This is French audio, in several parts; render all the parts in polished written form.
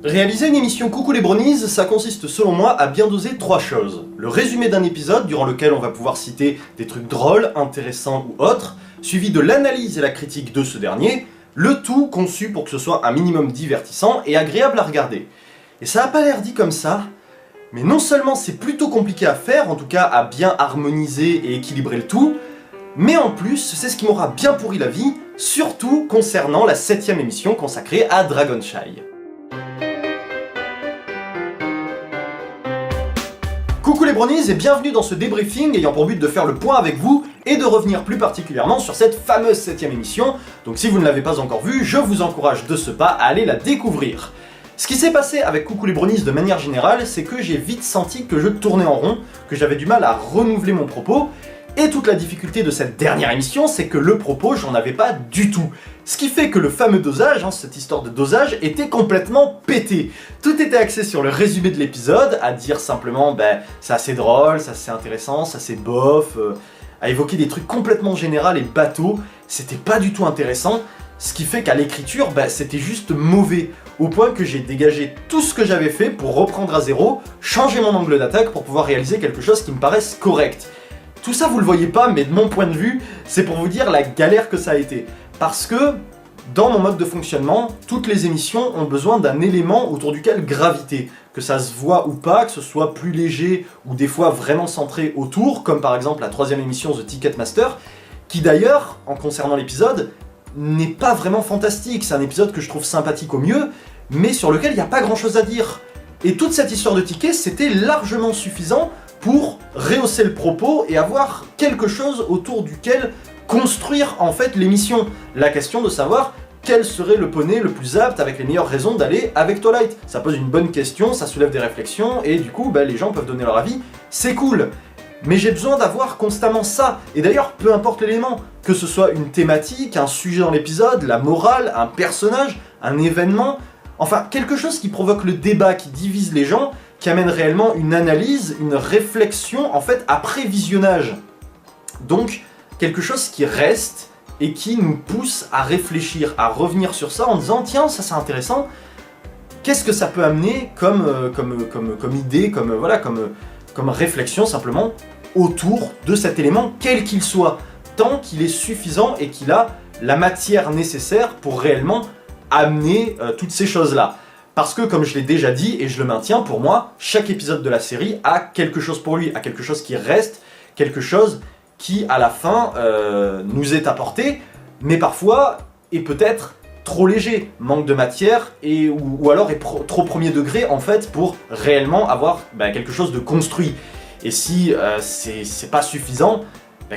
Réaliser une émission Coucou les Bronies, ça consiste selon moi à bien doser trois choses. Le résumé d'un épisode, durant lequel on va pouvoir citer des trucs drôles, intéressants ou autres, suivi de l'analyse et la critique de ce dernier, le tout conçu pour que ce soit un minimum divertissant et agréable à regarder. Et ça a pas l'air dit comme ça, mais non seulement c'est plutôt compliqué à faire, en tout cas à bien harmoniser et équilibrer le tout, mais en plus c'est ce qui m'aura bien pourri la vie, surtout concernant la 7ème émission consacrée à Dragonshy. Coucou les Bronies et bienvenue dans ce débriefing ayant pour but de faire le point avec vous et de revenir plus particulièrement sur cette fameuse 7ème émission. Donc si vous ne l'avez pas encore vue, je vous encourage de ce pas à aller la découvrir. Ce qui s'est passé avec Coucou les Bronies de manière générale, c'est que j'ai vite senti que je tournais en rond, que j'avais du mal à renouveler mon propos, et toute la difficulté de cette dernière émission, c'est que le propos, j'en avais pas du tout. Ce qui fait que le fameux dosage, cette histoire de dosage, était complètement pété. Tout était axé sur le résumé de l'épisode, à dire simplement, c'est assez drôle, c'est assez intéressant, c'est assez bof, à évoquer des trucs complètement généraux et bateaux, c'était pas du tout intéressant, ce qui fait qu'à l'écriture, c'était juste mauvais, au point que j'ai dégagé tout ce que j'avais fait pour reprendre à zéro, changer mon angle d'attaque pour pouvoir réaliser quelque chose qui me paraisse correct. Tout ça vous le voyez pas, mais de mon point de vue, c'est pour vous dire la galère que ça a été. Parce que, dans mon mode de fonctionnement, toutes les émissions ont besoin d'un élément autour duquel graviter. Que ça se voit ou pas, que ce soit plus léger ou des fois vraiment centré autour, comme par exemple la 3ème émission The Ticketmaster, qui d'ailleurs, en concernant l'épisode, n'est pas vraiment fantastique. C'est un épisode que je trouve sympathique au mieux, mais sur lequel il n'y a pas grand chose à dire. Et toute cette histoire de tickets, c'était largement suffisant pour rehausser le propos et avoir quelque chose autour duquel construire en fait l'émission. La question de savoir quel serait le poney le plus apte avec les meilleures raisons d'aller avec Twilight. Ça pose une bonne question, ça soulève des réflexions et du coup les gens peuvent donner leur avis, c'est cool. Mais j'ai besoin d'avoir constamment ça. Et d'ailleurs, peu importe l'élément, que ce soit une thématique, un sujet dans l'épisode, la morale, un personnage, un événement, enfin quelque chose qui provoque le débat, qui divise les gens, qui amène réellement une analyse, une réflexion, en fait, après visionnage. Donc, quelque chose qui reste et qui nous pousse à réfléchir, à revenir sur ça en disant « Tiens, ça c'est intéressant, qu'est-ce que ça peut amener comme idée, comme réflexion simplement autour de cet élément, quel qu'il soit, tant qu'il est suffisant et qu'il a la matière nécessaire pour réellement amener toutes ces choses-là. » Parce que, comme je l'ai déjà dit, et je le maintiens, pour moi, chaque épisode de la série a quelque chose pour lui, a quelque chose qui reste, quelque chose qui, à la fin, nous est apporté, mais parfois est peut-être trop léger, manque de matière, ou alors est trop premier degré, en fait, pour réellement avoir quelque chose de construit. Et si c'est pas suffisant,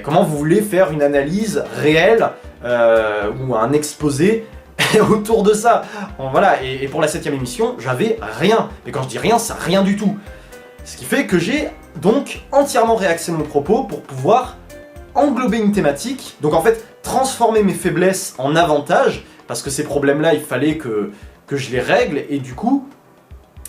comment vous voulez faire une analyse réelle, ou un exposé autour de ça? Voilà, et pour la 7ème émission, j'avais rien. Et quand je dis rien, c'est rien du tout. Ce qui fait que j'ai donc entièrement réaxé mon propos pour pouvoir englober une thématique, donc en fait transformer mes faiblesses en avantages, parce que ces problèmes-là, il fallait que je les règle, et du coup,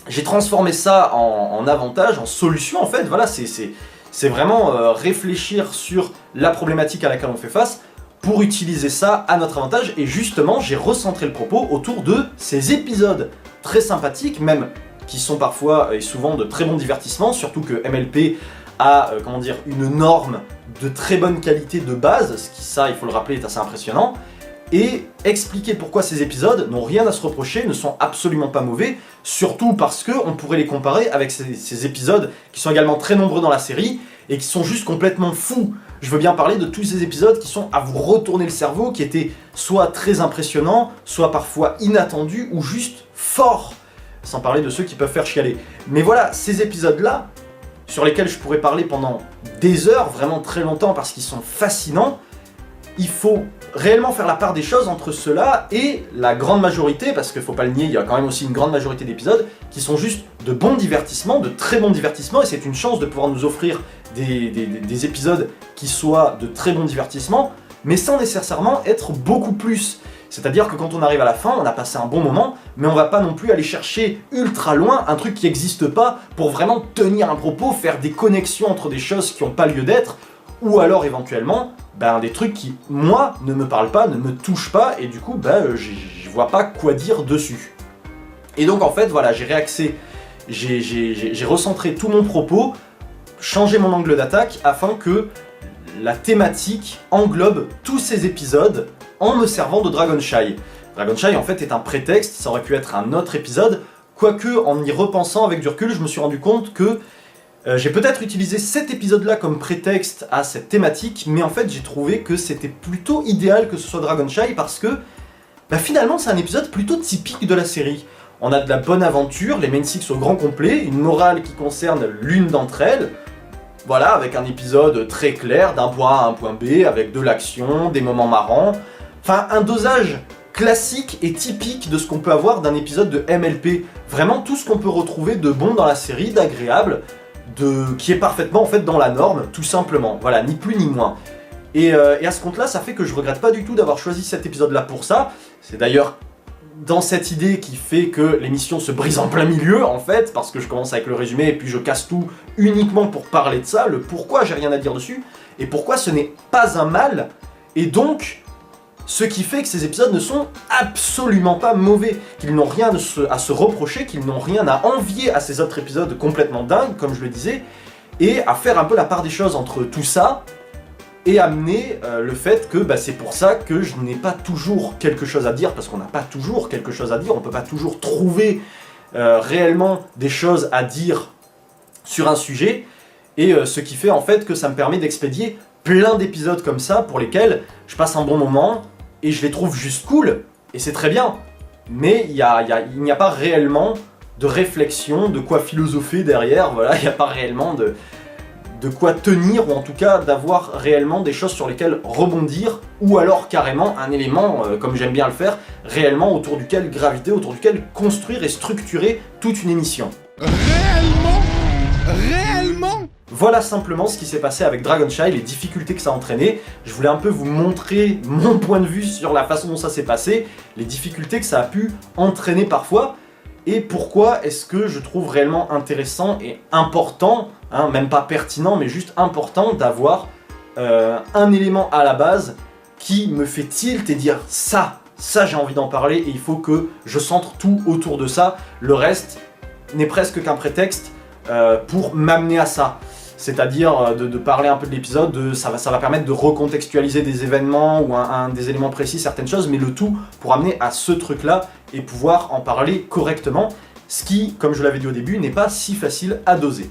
j'ai transformé ça en avantage, en solution en fait. Voilà, c'est vraiment réfléchir sur la problématique à laquelle on fait face, pour utiliser ça à notre avantage, et justement j'ai recentré le propos autour de ces épisodes très sympathiques, même qui sont parfois et souvent de très bons divertissements, surtout que MLP a une norme de très bonne qualité de base, ce qui, ça il faut le rappeler, est assez impressionnant, et expliquer pourquoi ces épisodes n'ont rien à se reprocher, ne sont absolument pas mauvais, surtout parce qu'on pourrait les comparer avec ces épisodes qui sont également très nombreux dans la série, et qui sont juste complètement fous. Je veux bien parler de tous ces épisodes qui sont à vous retourner le cerveau, qui étaient soit très impressionnants, soit parfois inattendus, ou juste forts, sans parler de ceux qui peuvent faire chialer. Mais voilà, ces épisodes-là, sur lesquels je pourrais parler pendant des heures, vraiment très longtemps, parce qu'ils sont fascinants, il faut réellement faire la part des choses entre ceux-là et la grande majorité, parce qu'il faut pas le nier, il y a quand même aussi une grande majorité d'épisodes qui sont juste de bons divertissements, de très bons divertissements, et c'est une chance de pouvoir nous offrir des épisodes qui soient de très bons divertissements, mais sans nécessairement être beaucoup plus. C'est-à-dire que quand on arrive à la fin, on a passé un bon moment, mais on va pas non plus aller chercher ultra loin un truc qui n'existe pas pour vraiment tenir un propos, faire des connexions entre des choses qui n'ont pas lieu d'être, ou alors éventuellement des trucs qui, moi, ne me parlent pas, ne me touchent pas, et du coup, je vois pas quoi dire dessus. Et donc en fait, voilà, j'ai réaxé, j'ai recentré tout mon propos, changé mon angle d'attaque afin que la thématique englobe tous ces épisodes en me servant de Dragon Shy. Dragon Shy en fait est un prétexte, ça aurait pu être un autre épisode, quoique en y repensant avec du recul, je me suis rendu compte que j'ai peut-être utilisé cet épisode-là comme prétexte à cette thématique, mais en fait j'ai trouvé que c'était plutôt idéal que ce soit Dragon Shy parce que finalement c'est un épisode plutôt typique de la série. On a de la bonne aventure, les main six au grand complet, une morale qui concerne l'une d'entre elles, voilà, avec un épisode très clair, d'un point A à un point B, avec de l'action, des moments marrants, enfin un dosage classique et typique de ce qu'on peut avoir d'un épisode de MLP. Vraiment tout ce qu'on peut retrouver de bon dans la série, d'agréable, qui est parfaitement en fait dans la norme, tout simplement. Voilà, ni plus ni moins. Et à ce compte-là, ça fait que je regrette pas du tout d'avoir choisi cet épisode-là pour ça. C'est d'ailleurs dans cette idée qui fait que l'émission se brise en plein milieu, en fait, parce que je commence avec le résumé et puis je casse tout uniquement pour parler de ça, le pourquoi j'ai rien à dire dessus, et pourquoi ce n'est pas un mal, et donc ce qui fait que ces épisodes ne sont absolument pas mauvais, qu'ils n'ont rien à se reprocher, qu'ils n'ont rien à envier à ces autres épisodes complètement dingues, comme je le disais, et à faire un peu la part des choses entre tout ça, et amener le fait que c'est pour ça que je n'ai pas toujours quelque chose à dire, parce qu'on n'a pas toujours quelque chose à dire, on ne peut pas toujours trouver réellement des choses à dire sur un sujet, et ce qui fait en fait que ça me permet d'expédier plein d'épisodes comme ça, pour lesquels je passe un bon moment, et je les trouve juste cool, et c'est très bien, mais il n'y a pas réellement de réflexion, de quoi philosopher derrière, voilà, il n'y a pas réellement de quoi tenir, ou en tout cas d'avoir réellement des choses sur lesquelles rebondir, ou alors carrément un élément, comme j'aime bien le faire, réellement autour duquel graviter, autour duquel construire et structurer toute une émission. Réellement Voilà simplement ce qui s'est passé avec Dragon Shy, les difficultés que ça a entraîné. Je voulais un peu vous montrer mon point de vue sur la façon dont ça s'est passé, les difficultés que ça a pu entraîner parfois, et pourquoi est-ce que je trouve réellement intéressant et important, même pas pertinent, mais juste important d'avoir un élément à la base qui me fait tilt et dire ça j'ai envie d'en parler et il faut que je centre tout autour de ça. Le reste n'est presque qu'un prétexte pour m'amener à ça. C'est-à-dire de parler un peu de l'épisode, ça va permettre de recontextualiser des événements ou des éléments précis, certaines choses, mais le tout pour amener à ce truc-là et pouvoir en parler correctement, ce qui, comme je l'avais dit au début, n'est pas si facile à doser.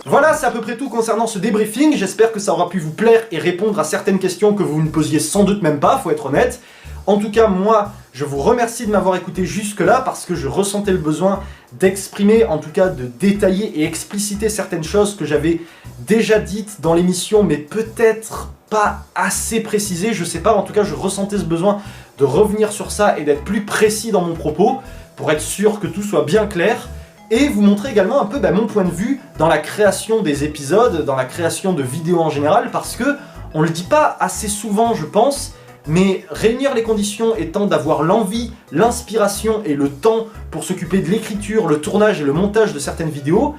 Voilà, c'est à peu près tout concernant ce débriefing, j'espère que ça aura pu vous plaire et répondre à certaines questions que vous ne posiez sans doute même pas, faut être honnête. En tout cas, moi, je vous remercie de m'avoir écouté jusque-là parce que je ressentais le besoin d'exprimer, en tout cas de détailler et expliciter certaines choses que j'avais déjà dites dans l'émission, mais peut-être pas assez précisées, je sais pas, en tout cas je ressentais ce besoin de revenir sur ça et d'être plus précis dans mon propos pour être sûr que tout soit bien clair et vous montrer également un peu mon point de vue dans la création des épisodes, dans la création de vidéos en général, parce que on le dit pas assez souvent, je pense, mais réunir les conditions étant d'avoir l'envie, l'inspiration et le temps pour s'occuper de l'écriture, le tournage et le montage de certaines vidéos,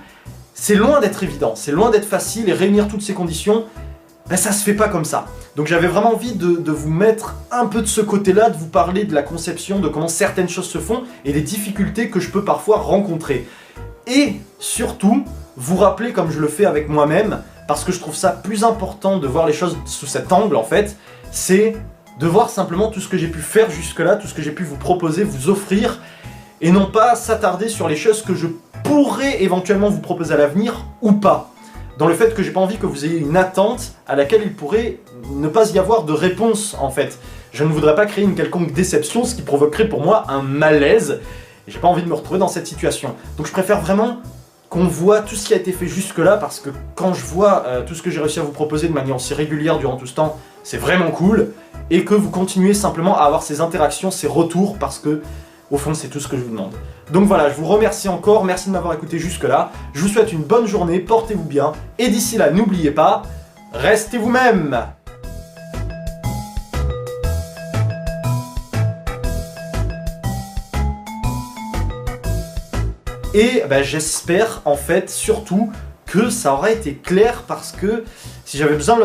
c'est loin d'être évident, c'est loin d'être facile, et réunir toutes ces conditions, ça se fait pas comme ça. Donc j'avais vraiment envie de vous mettre un peu de ce côté-là, de vous parler de la conception, de comment certaines choses se font, et des difficultés que je peux parfois rencontrer. Et surtout, vous rappeler comme je le fais avec moi-même, parce que je trouve ça plus important de voir les choses sous cet angle en fait, c'est de voir simplement tout ce que j'ai pu faire jusque-là, tout ce que j'ai pu vous proposer, vous offrir, et non pas s'attarder sur les choses que je pourrais éventuellement vous proposer à l'avenir ou pas. Dans le fait que j'ai pas envie que vous ayez une attente à laquelle il pourrait ne pas y avoir de réponse en fait. Je ne voudrais pas créer une quelconque déception, ce qui provoquerait pour moi un malaise, et j'ai pas envie de me retrouver dans cette situation. Donc je préfère vraiment qu'on voit tout ce qui a été fait jusque-là, parce que quand je vois tout ce que j'ai réussi à vous proposer de manière aussi régulière durant tout ce temps, c'est vraiment cool, et que vous continuez simplement à avoir ces interactions, ces retours, parce que, au fond, c'est tout ce que je vous demande. Donc voilà, je vous remercie encore, merci de m'avoir écouté jusque-là, je vous souhaite une bonne journée, portez-vous bien, et d'ici là, n'oubliez pas, restez vous-même! Et j'espère en fait surtout que ça aura été clair, parce que si j'avais besoin